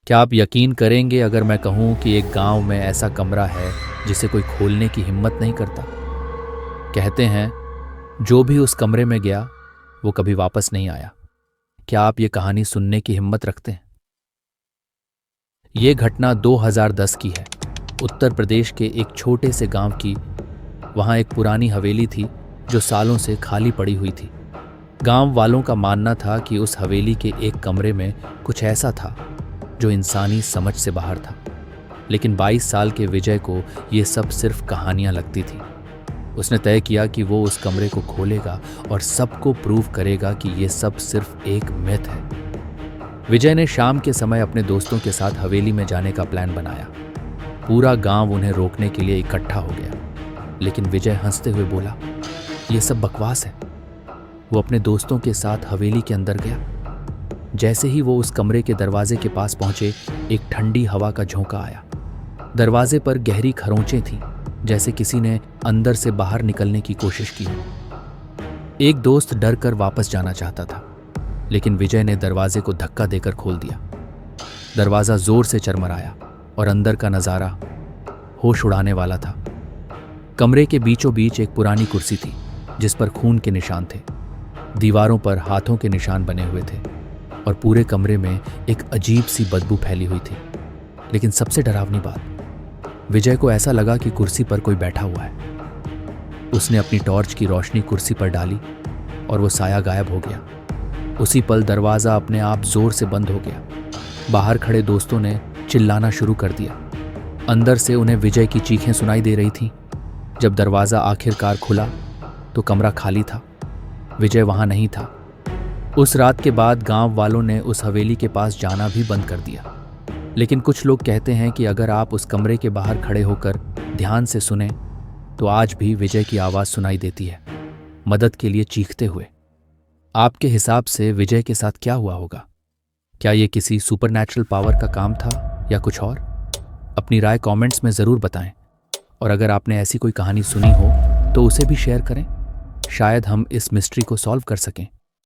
क्या आप यकीन करेंगे अगर मैं कहूं कि एक गांव में ऐसा कमरा है जिसे कोई खोलने की हिम्मत नहीं करता। कहते हैं जो भी उस कमरे में गया वो कभी वापस नहीं आया। क्या आप ये कहानी सुनने की हिम्मत रखते हैं? ये घटना 2010 की है, उत्तर प्रदेश के एक छोटे से गांव की। वहां एक पुरानी हवेली थी जो सालों से खाली पड़ी हुई थी। गांव वालों का मानना था कि उस हवेली के एक कमरे में कुछ ऐसा था जो इंसानी समझ से बाहर था। लेकिन 22 साल के विजय को ये सब सिर्फ कहानियां लगती थी। उसने तय किया कि वो उस कमरे को खोलेगा और सबको प्रूव करेगा कि ये सब सिर्फ एक मिथ है। विजय ने शाम के समय अपने दोस्तों के साथ हवेली में जाने का प्लान बनाया। पूरा गांव उन्हें रोकने के लिए इकट्ठा हो गया, लेकिन विजय हंसते हुए बोला, ये सब बकवास है। वो अपने दोस्तों के साथ हवेली के अंदर गया। जैसे ही वो उस कमरे के दरवाजे के पास पहुंचे, एक ठंडी हवा का झोंका आया। दरवाजे पर गहरी खरोंचें थीं, जैसे किसी ने अंदर से बाहर निकलने की कोशिश की। एक दोस्त डर कर वापस जाना चाहता था, लेकिन विजय ने दरवाजे को धक्का देकर खोल दिया। दरवाजा जोर से चरमराया और अंदर का नजारा होश उड़ाने वाला था। कमरे के बीचों बीच एक पुरानी कुर्सी थी जिस पर खून के निशान थे। दीवारों पर हाथों के निशान बने हुए थे और पूरे कमरे में एक अजीब सी बदबू फैली हुई थी। लेकिन सबसे डरावनी बात, विजय को ऐसा लगा कि कुर्सी पर कोई बैठा हुआ है। उसने अपनी टॉर्च की रोशनी कुर्सी पर डाली और वो साया गायब हो गया। उसी पल दरवाज़ा अपने आप जोर से बंद हो गया। बाहर खड़े दोस्तों ने चिल्लाना शुरू कर दिया। अंदर से उन्हें विजय की चीखें सुनाई दे रही थीं। जब दरवाज़ा आखिरकार खुला तो कमरा खाली था। विजय वहां नहीं था। उस रात के बाद गांव वालों ने उस हवेली के पास जाना भी बंद कर दिया। लेकिन कुछ लोग कहते हैं कि अगर आप उस कमरे के बाहर खड़े होकर ध्यान से सुने तो आज भी विजय की आवाज़ सुनाई देती है, मदद के लिए चीखते हुए। आपके हिसाब से विजय के साथ क्या हुआ होगा? क्या ये किसी सुपरनैचुरल पावर का काम था या कुछ और? अपनी राय कमेंट्स में ज़रूर बताएं। और अगर आपने ऐसी कोई कहानी सुनी हो तो उसे भी शेयर करें। शायद हम इस मिस्ट्री को सॉल्व कर सकें।